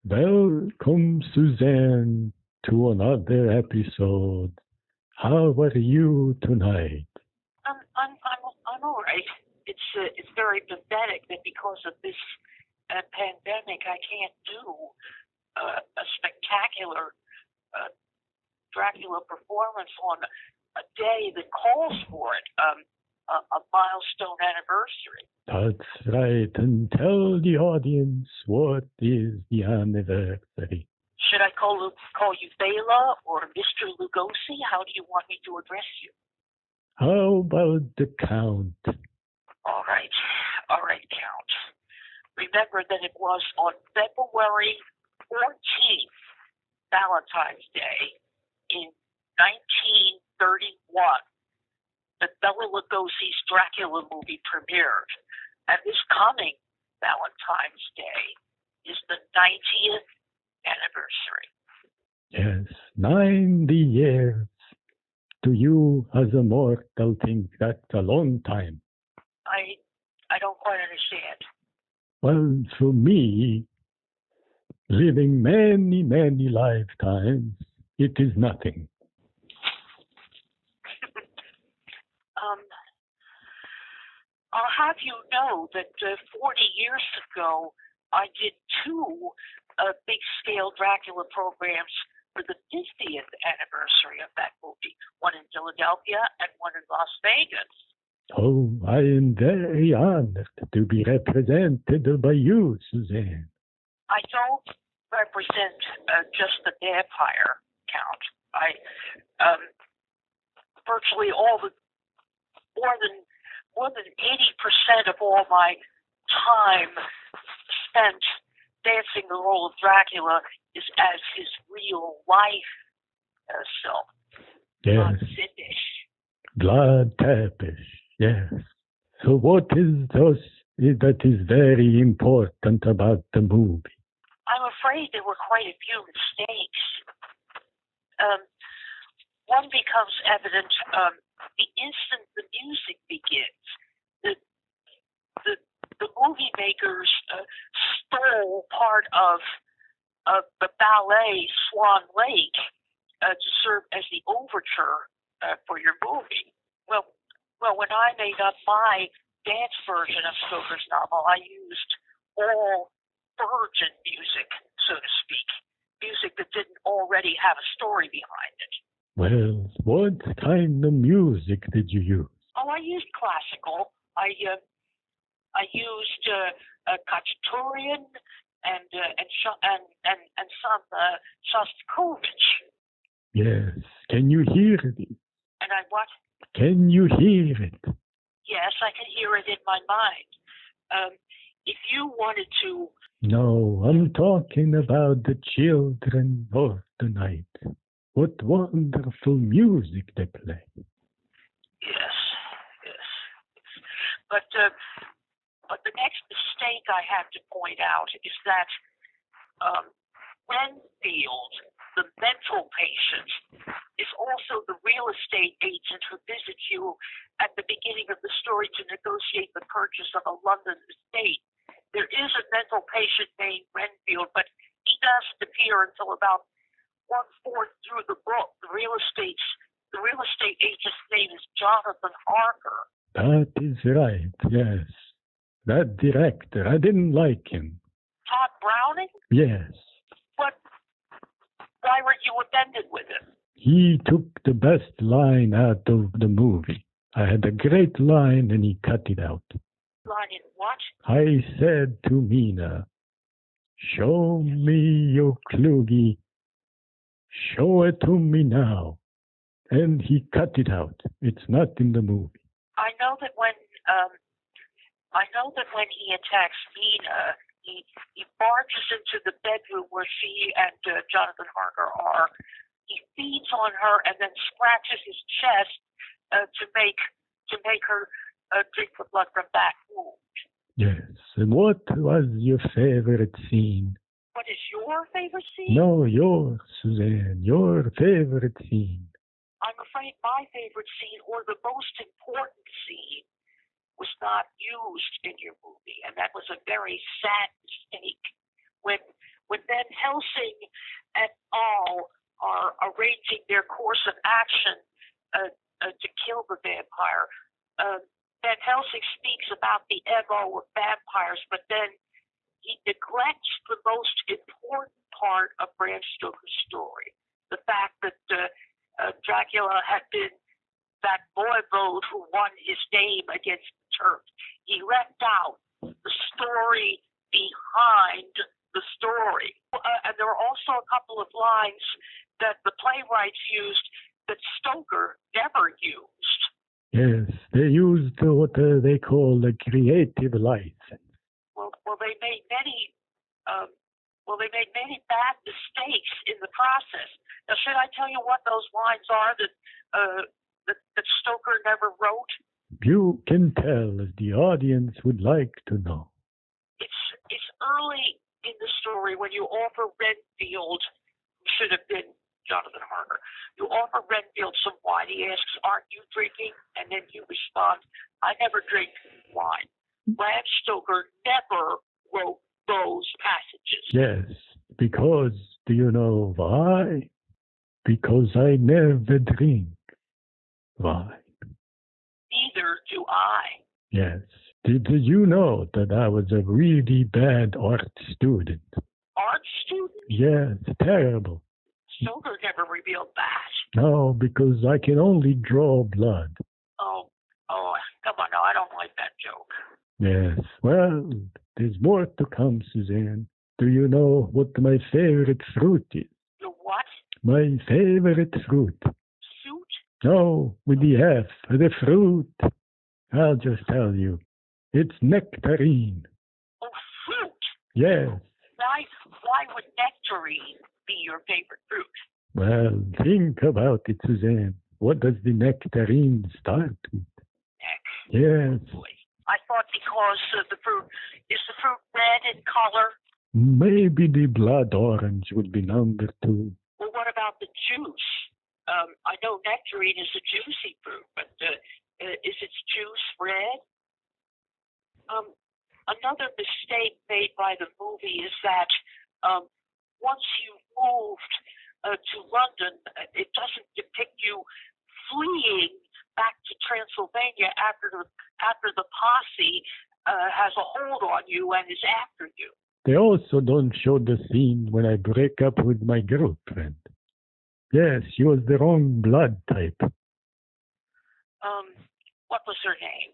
Welcome, Suzanne, to another episode. How are you tonight? I'm all right. It's very pathetic that because of this pandemic, I can't do a spectacular Dracula performance on a day that calls for it, a milestone anniversary. That's right, and tell the audience what is the anniversary. Should I call you Bela or Mr. Lugosi? How do you want me to address you? How about the count? All right, Count. Remember that it was on February 14th, Valentine's Day, in 1931, that Bela Lugosi's Dracula movie premiered. And this coming Valentine's Day is the 90th anniversary. Yes, 90 years. To you, as a mortal, think that's a long time. I don't quite understand. Well, for me, living many, many lifetimes, it is nothing. I'll have you know that 40 years ago, I did two big-scale Dracula programs for the 50th anniversary of that movie, one in Philadelphia and one in Las Vegas. Oh, I am very honored to be represented by you, Suzanne. I don't represent just the vampire, Count. Virtually all the more than 80% of all my time spent dancing the role of Dracula is as his real life self. Yes. Vlad Tepes, yes. So what is that is very important about the movie? I'm afraid there were quite a few mistakes. One becomes evident the instant the music begins. The movie makers stole part of the ballet Swan Lake to serve as the overture for your movie. Well, when I made up my dance version of Stoker's novel, I used all virgin music, so to speak, music that didn't already have a story behind it. Well, what kind of music did you use? Oh, I used classical. I used Khachaturian and some Shostakovich. Yes. Can you hear it? And I what? Can you hear it? Yes, I can hear it in my mind. If you wanted to... No, I'm talking about the children of the night. What wonderful music they play. Yes. But the next mistake I have to point out is that Renfield, the mental patient, is also the real estate agent who visits you at the beginning of the story to negotiate the purchase of a London estate. There is a mental patient named Renfield, but he doesn't appear until about 1/4 through the book. The real estate agent's name is Jonathan Harker. That is right, yes. That director, I didn't like him. Todd Browning? Yes. But why weren't you offended with him? He took the best line out of the movie. I had a great line and he cut it out. Line in what? I said to Mina, "Show me your Klugi. Show it to me now." And he cut it out. It's not in the movie. I know that when he attacks Mina, he barges into the bedroom where she and Jonathan Harker are. He feeds on her and then scratches his chest to make her drink the blood from that wound. Yes. And what was your favorite scene? What is your favorite scene? No, yours, Suzanne. Your favorite scene. I'm afraid my favorite scene, or the most important scene, was not used in your movie, and that was a very sad mistake. When when Van Helsing et al. Are arranging their course of action to kill the vampire, Van Helsing speaks about the MO of vampires, but then he neglects the most important part of Bram Stoker's story, the fact that Dracula had been that voivode who won his name against the Turks. He left out the story behind the story. And there are also a couple of lines that the playwrights used that Stoker never used. Yes, they used what they call a creative license. Well, they made many. They made many bad mistakes in the process. Now, should I tell you what those lines are that Stoker never wrote? You can tell as the audience would like to know. It's early in the story when you offer Renfield, who should have been Jonathan Harker, you offer Renfield some wine. He asks, "Aren't you drinking?" And then you respond, "I never drink wine." Bram Stoker never wrote those passages. Yes, because, do you know why? Because I never drink wine. Neither do I. Yes. Did you know that I was a really bad art student? Art student? Yes, terrible. Stoker never revealed that. No, because I can only draw blood. Oh, come on, no, I don't like that joke. Yes, well, there's more to come, Suzanne. Do you know what my favorite fruit is? The what? My favorite fruit. Suit? No, with the F, the fruit. I'll just tell you. It's nectarine. Oh, fruit? Yes. Why would nectarine be your favorite fruit? Well, think about it, Suzanne. What does the nectarine start with? Neck. Yes. Oh, boy. I thought because the fruit, is the fruit red in color? Maybe the blood orange would be number 2. Well, what about the juice? I know nectarine is a juicy fruit, but is its juice red? Another mistake made by the movie is that once you moved to London, it doesn't depict you fleeing back to Transylvania after the posse has a hold on you and is after you. They also don't show the scene when I break up with my girlfriend. Yes, she was the wrong blood type. What was her name?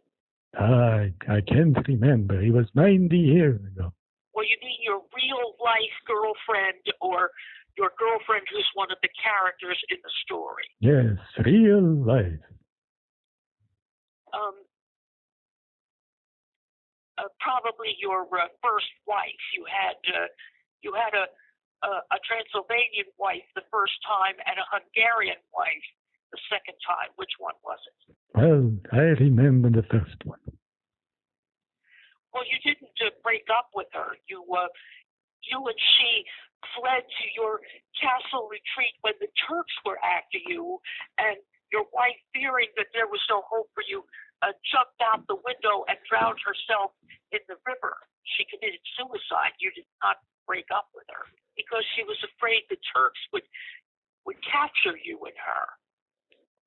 I can't remember. It was 90 years ago. Well, you mean your real-life girlfriend or your girlfriend who's one of the characters in the story? Yes, real life. Probably your first wife. You had a Transylvanian wife the first time and a Hungarian wife the second time. Which one was it? Well, I remember the first one. Well, you didn't break up with her. You and she fled to your castle retreat when the Turks were after you, and your wife, fearing that there was no hope for you, jumped out the window and drowned herself in the river. She committed suicide. You did not break up with her because she was afraid the Turks would capture you and her.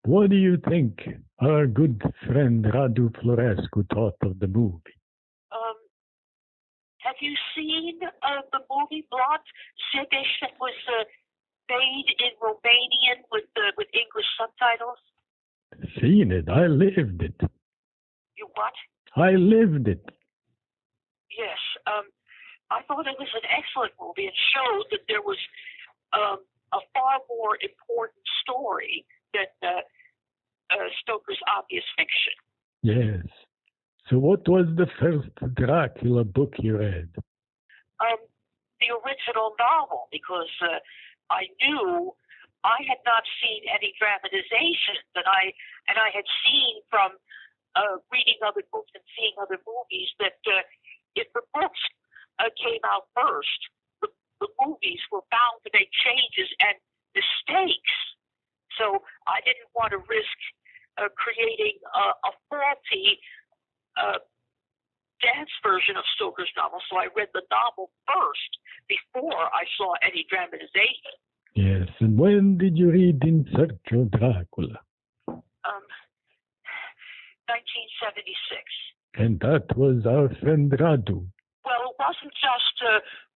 What do you think our good friend Radu Florescu thought of the movie? Have you seen the movie Blat Sebeș that was made in Romanian with English subtitles? Seen it. I lived it. You what? I lived it. Yes. I thought it was an excellent movie. It showed that there was a far more important story than Stoker's obvious fiction. Yes. So what was the first Dracula book you read? The original novel, because I knew I had not seen any dramatization, and I had seen from reading other books and seeing other movies that if the books came out first, the movies were bound to make changes and mistakes. So I didn't want to risk creating a faulty dance version of Stoker's novel, so I read the novel first before I saw any dramatization. Yes, and when did you read In Search of Dracula? 1976. And that was our friend Radu. Well, it wasn't just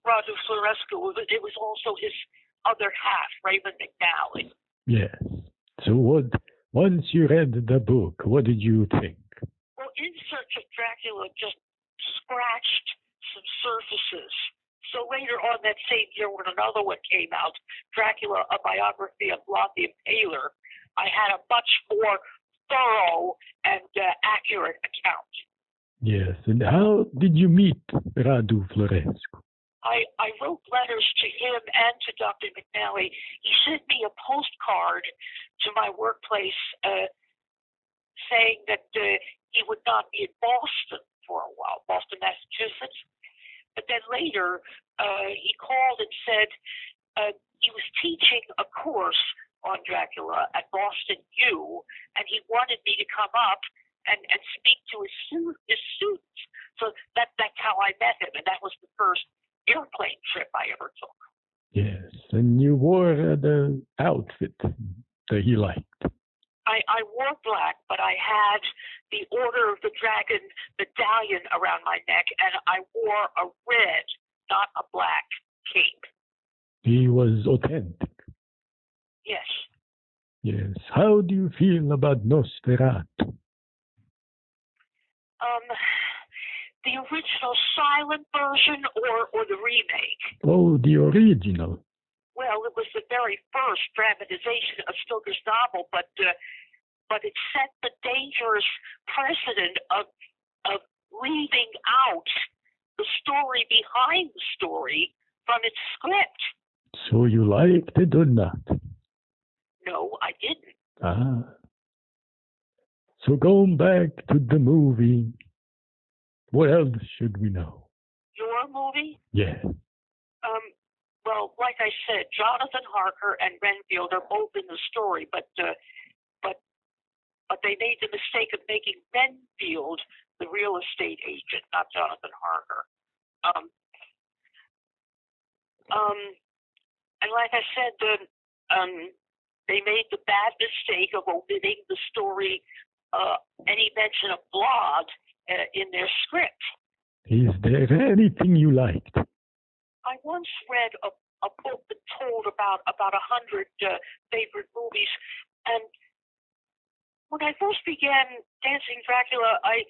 Radu Florescu. It was also his other half, Raymond McNally. Yes. So once you read the book, what did you think? Well, In Search of Dracula just scratched some surfaces. So later on that same year when another one came out, Dracula, a biography of Vlad the Impaler, I had a much more thorough and accurate account. Yes, and how did you meet Radu Florescu? I wrote letters to him and to Dr. McNally. He sent me a postcard to my workplace saying that he would not be in Boston for a while, Boston, Massachusetts. But then later, he called and said he was teaching a course on Dracula at Boston U, and he wanted me to come up and speak to his students. So that's how I met him, and that was the first airplane trip I ever took. Yes, and you wore the outfit that he liked. I wore black, but I had the Order of the Dragon medallion around my neck, and I wore a red, not a black, cape. He was authentic. Yes. Yes. How do you feel about Nosferatu? The original silent version or the remake? Oh, the original. Well, it was the very first dramatization of Stoker's novel, but it set the dangerous precedent of leaving out the story behind the story from its script. So you liked it or not? No, I didn't. Ah. So going back to the movie, what else should we know? Your movie? Yes. Well, like I said, Jonathan Harker and Renfield are both in the story, but they made the mistake of making Renfield the real estate agent, not Jonathan Harker. And like I said, they made the bad mistake of omitting the story, any mention of blood in their script. Is there anything you liked? I once read a book that told about 100 favorite movies, and when I first began dancing Dracula, I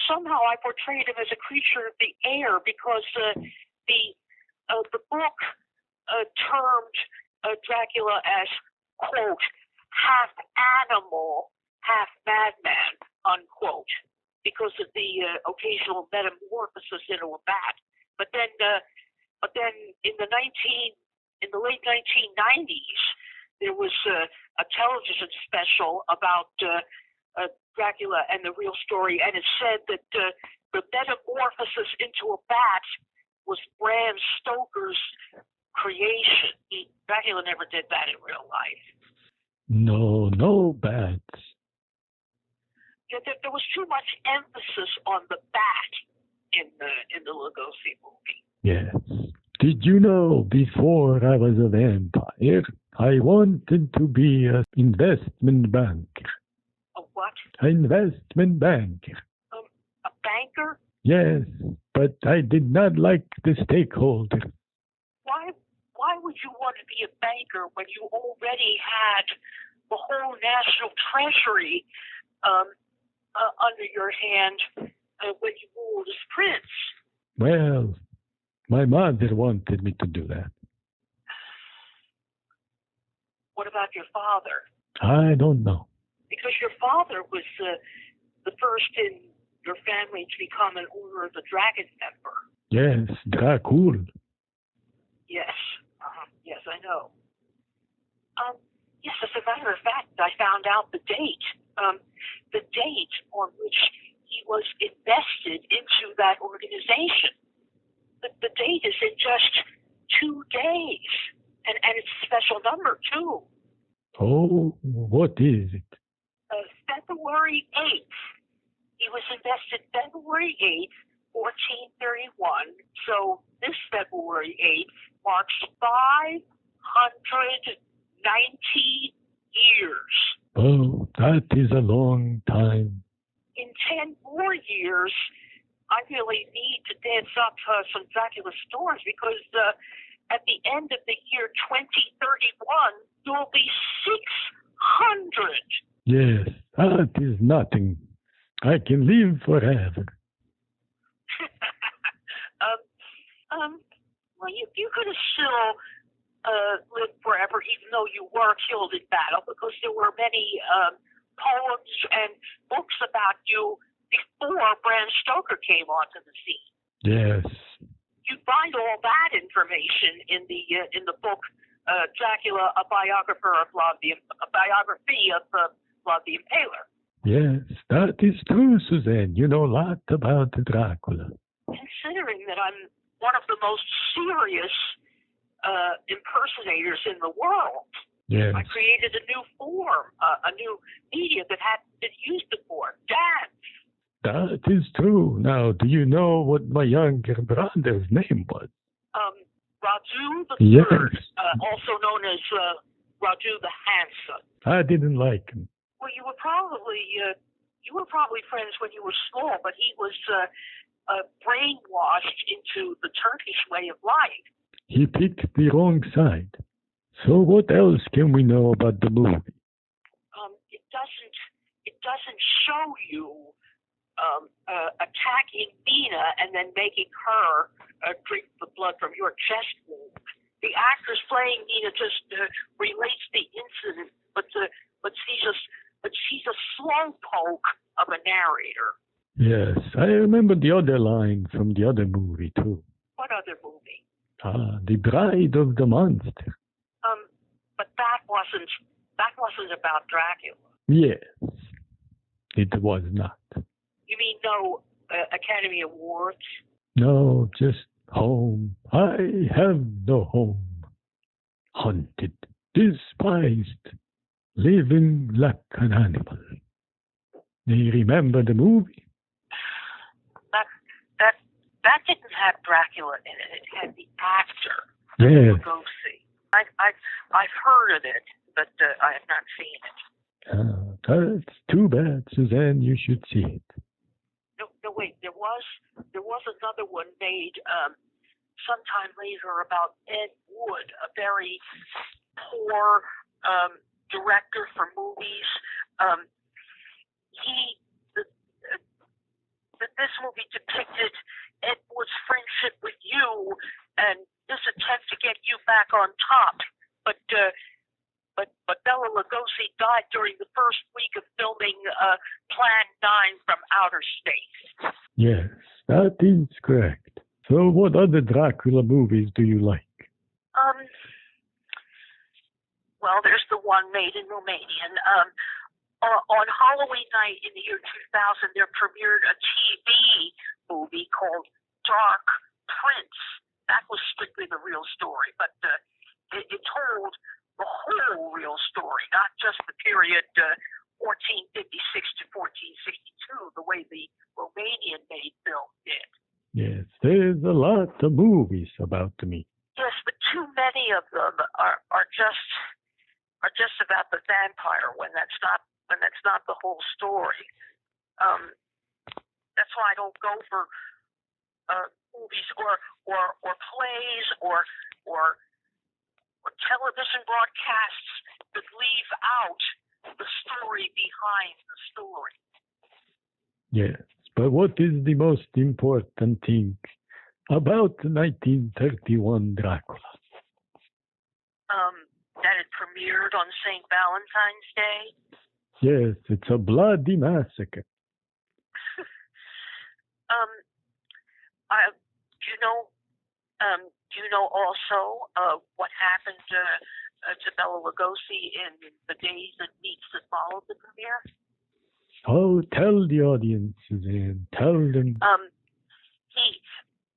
somehow portrayed him as a creature of the air because the book termed Dracula as, quote, half animal, half madman, unquote, because of the occasional metamorphosis into a bat. But then in the late 1990s, there was a television special about Dracula and the real story, and it said that the metamorphosis into a bat was Bram Stoker's creation. Dracula never did that in real life. No bats. Yeah, there was too much emphasis on the bat in the Lugosi movie. Yes. Did you know before I was a vampire, I wanted to be an investment banker? A what? An investment banker. A banker? Yes, but I did not like the stakeholders. Why would you want to be a banker when you already had the whole national treasury under your hand when you ruled as prince? Well, my mother wanted me to do that. What about your father? I don't know. Because your father was the first in your family to become an Order of the Dragon member. Yes, Dracula. Yes. Yes, I know. Yes, as a matter of fact, I found out the date. The date on which he was invested into that organization. The date is in just 2 days. And it's a special number, too. Oh, what is it? February 8th. He was invested February 8th, 1431. So this February 8th marks 590 years. Oh, that is a long time. In 10 more years, I really need to dance up some Dracula stories because at the end of the year 2031, you'll be 600. Yes, that is nothing. I can live forever. Well, you could have still lived forever, even though you were killed in battle, because there were many poems and books about you before Bram Stoker came onto the scene. Yes. You find all that information in the book Dracula, a biography of Vlad the Impaler. Yes, that is true, Suzanne. You know a lot about Dracula. Considering that I'm one of the most serious impersonators in the world, Yes. I created a new form, a new media that hadn't been used before, dance. That is true. Now, do you know what my younger brother's name was? Raju the Yes. Third, also known as Raju the Handsome. I didn't like him. Well, you were probably friends when you were small, but he was brainwashed into the Turkish way of life. He picked the wrong side. So what else can we know about the movie? It doesn't show you attacking Nina and then making her drink the blood from your chest wound. The actress playing Nina just relates the incident, but she's a slowpoke of a narrator. Yes, I remember the other line from the other movie too. What other movie? The Bride of the Monster. But that wasn't about Dracula. Yes, it was not. You mean no Academy Awards? No, just home. I have no home. Hunted, despised, living like an animal. Do you remember the movie? That didn't have Dracula in it. It had the actor, Yes. Bela Lugosi. I've heard of it, but I have not seen it. That's too bad, Suzanne. You should see it. No, wait. There was another one made sometime later about Ed Wood, a very poor director for movies. This movie depicted Ed Wood's friendship with you and his attempt to get you back on top. But Bela Lugosi died during the first week of filming Plan 9 from Outer Space. Yes, that is correct. So what other Dracula movies do you like? Well, there's the one made in Romanian. On Halloween night in the year 2000, there premiered a TV movie called Dark Prince. That was strictly the real story, but it told the whole real story, not just the period 1456 to 1462, the way the Romanian-made film did. Yes, there's a lot of movies about me. Yes, but too many of them are just about the vampire when that's not the whole story. That's why I don't go for movies or plays or television broadcasts that leave out the story behind the story. Yes, but what is the most important thing about 1931 Dracula? That it premiered on St. Valentine's Day. Yes, it's a bloody massacre. Do you know also what happened to Bela Lugosi in the days and weeks that followed the premiere? Oh, tell the audience, Suzanne. Tell them.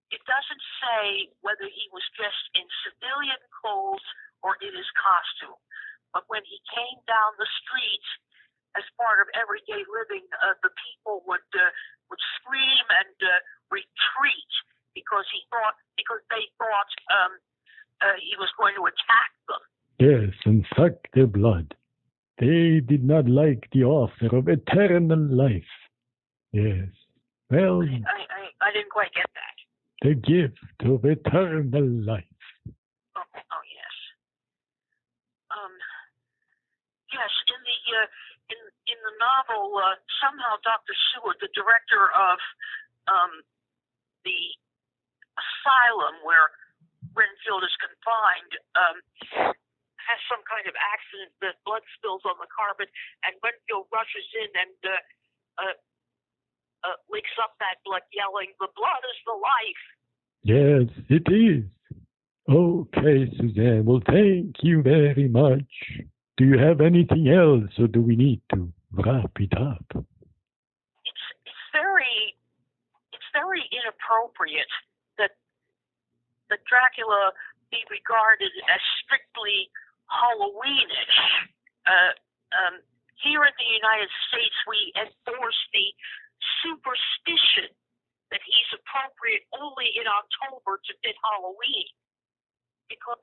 It doesn't say whether he was dressed in civilian clothes or in his costume, but when he came down the street as part of everyday living, the people would scream and retreat because they thought he was going to attack them. Yes, and suck their blood. They did not like the offer of eternal life. Yes. Well, I didn't quite get that. The gift of eternal life. Oh yes. Yes, in the novel, somehow Dr. Seward, the director of the asylum where Renfield is confined, has some kind of accident that blood spills on the carpet, and Renfield rushes in and licks up that blood, yelling, "The blood is the life." Yes, it is. Okay, Suzanne. Well, thank you very much. Do you have anything else, or do we need to wrap it up? It's very inappropriate that Dracula be regarded as strictly Halloweenish. Here in the United States, we enforce the superstition that he's appropriate only in October to fit Halloween, because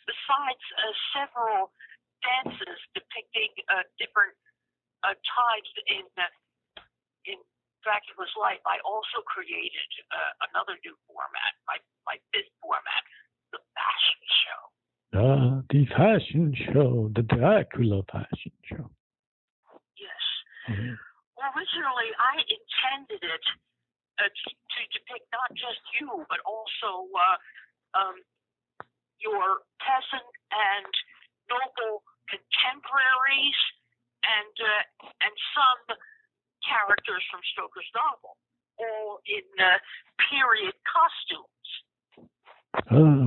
besides several dances depicting different times in Dracula's life, I also created another new format, my fifth format, the fashion show. The fashion show, the Dracula fashion show. Yes. Mm-hmm. Originally, I intended it to depict not just you, but also your peasant and noble contemporaries, and some characters from Stoker's novel, all in period costumes.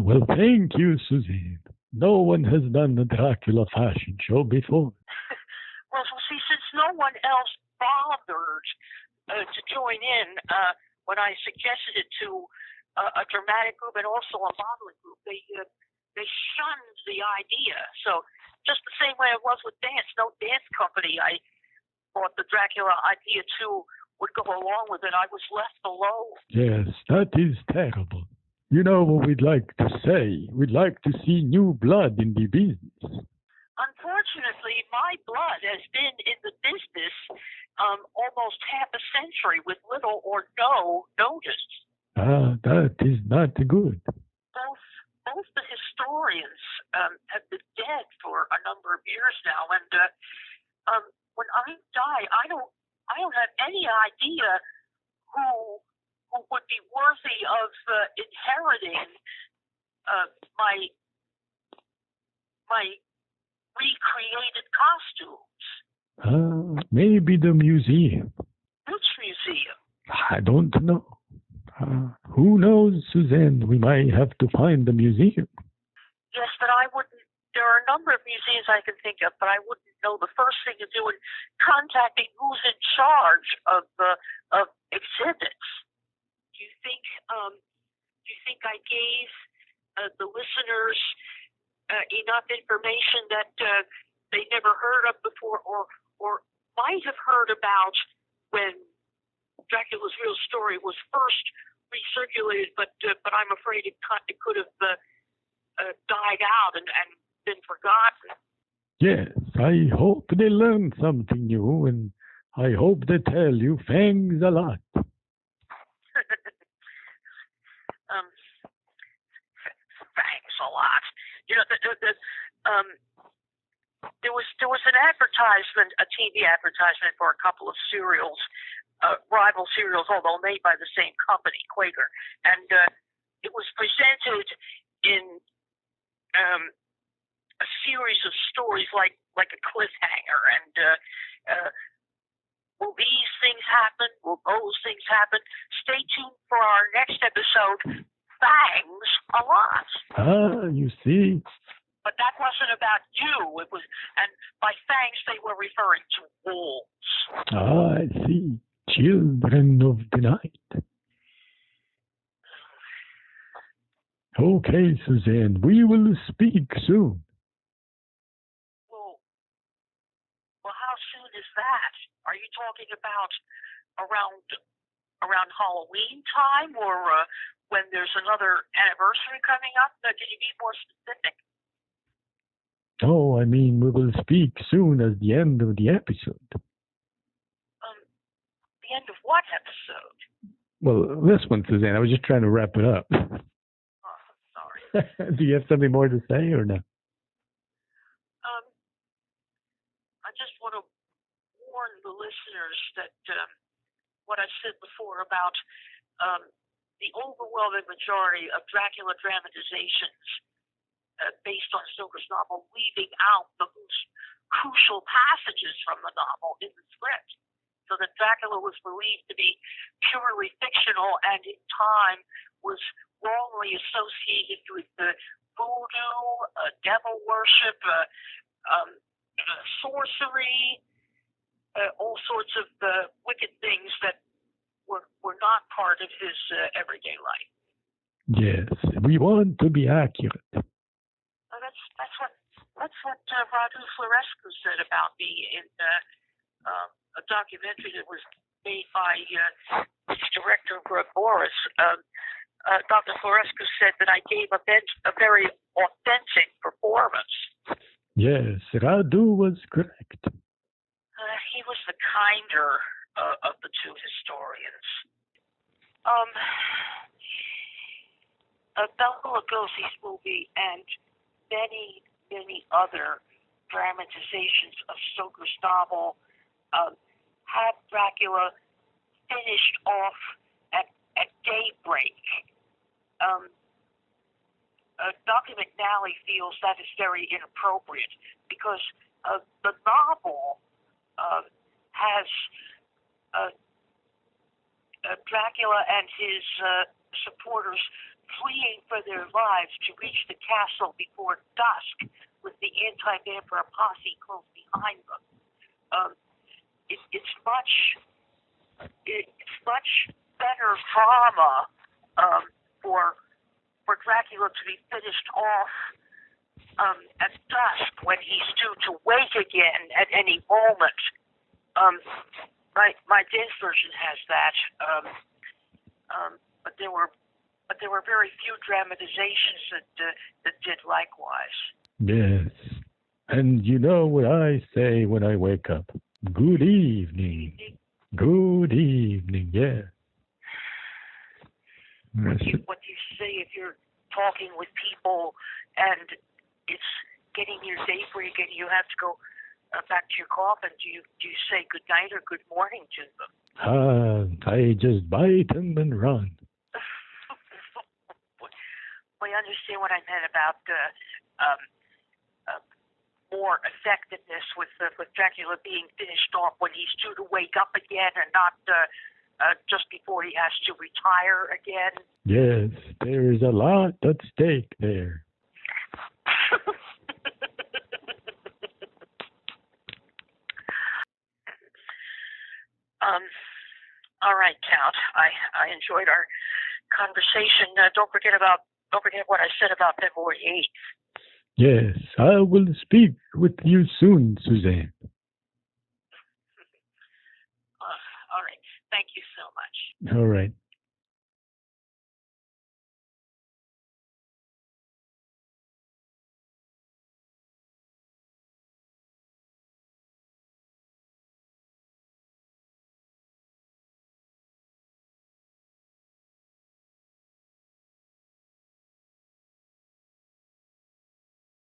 Well, thank you, Suzanne. No one has done the Dracula fashion show before. Well, see, since no one else bothered to join in when I suggested it to a dramatic group and also a modeling group, they shunned the idea. So just the same way it was with dance, no dance company I thought the Dracula idea too would go along with it. I was left alone. Yes, that is terrible. You know what we'd like to say? We'd like to see new blood in the business. Unfortunately, my blood has been in the business almost half a century with little or no notice. That is not good. Both the historians have been dead for a number of years now, and when I die, I don't have any idea who would be worthy of inheriting my recreated costumes. Maybe the museum. Which museum? I don't know. Who knows, Suzanne? We might have to find the museum. Yes, but I wouldn't. There are a number of museums I can think of, but I wouldn't know the first thing to do in contacting who's in charge of exhibits. Do you think I gave the listeners enough information that they never heard of before, or might have heard about when Dracula's real story was first recirculated, but I'm afraid it could have died out and been forgotten. Yes, I hope they learn something new, and I hope they tell you thanks a lot. Thanks a lot. You know, there was an advertisement, a TV advertisement for a couple of cereals, rival cereals, although made by the same company, Quaker, and it was presented in a series of stories like a cliffhanger, and will these things happen? Will those things happen? Stay tuned for our next episode. Thanks a lot. You see. But that wasn't about you. It was, and by thanks they were referring to wolves. I see. Children of the night. Okay, Suzanne, we will speak soon. Well, how soon is that? Are you talking about around Halloween time, or when there's another anniversary coming up? Can you be more specific? Oh, I mean, we will speak soon as the end of the episode. The end of what episode? Well, this one, Suzanne. I was just trying to wrap it up. Oh, sorry. Do you have something more to say or no? I just want to warn the listeners that what I said before about the overwhelming majority of Dracula dramatizations based on Stoker's novel, leaving out the most crucial passages from the novel in the script, so that Dracula was believed to be purely fictional and in time was wrongly associated with the voodoo, devil worship, sorcery, all sorts of wicked things that were not part of his everyday life. Yes, we want to be accurate. That's what Radu Florescu said about me in a documentary that was made by its director Boris. Dr. Florescu said that I gave a very authentic performance. Yes, Radu was correct. He was the kinder of the two historians. Bela Lugosi's movie and many other dramatizations of Stoker's novel had Dracula finished off at daybreak. Dr. McNally feels that is very inappropriate because the novel has Dracula and his supporters fleeing for their lives to reach the castle before dusk with the anti-vampire posse close behind them. It's much better drama for Dracula to be finished off at dusk when he's due to wake again at any moment. My Danish version has that, but there were very few dramatizations that did likewise. Yes, and you know what I say when I wake up? Good evening. Good evening. Yeah. What do you say if you're talking with people and it's getting near daybreak and you have to go back to your coffin? Do you say good night or good morning to them? I just bite them and run. Well, you understand what I meant about more effectiveness with Dracula being finished off when he's due to wake up again and not just before he has to retire again. Yes, there's a lot at stake there. All right, Count. I enjoyed our conversation. Don't forget what I said about February 8th. Yes, I will speak with you soon, Suzanne. All right. Thank you so much. All right.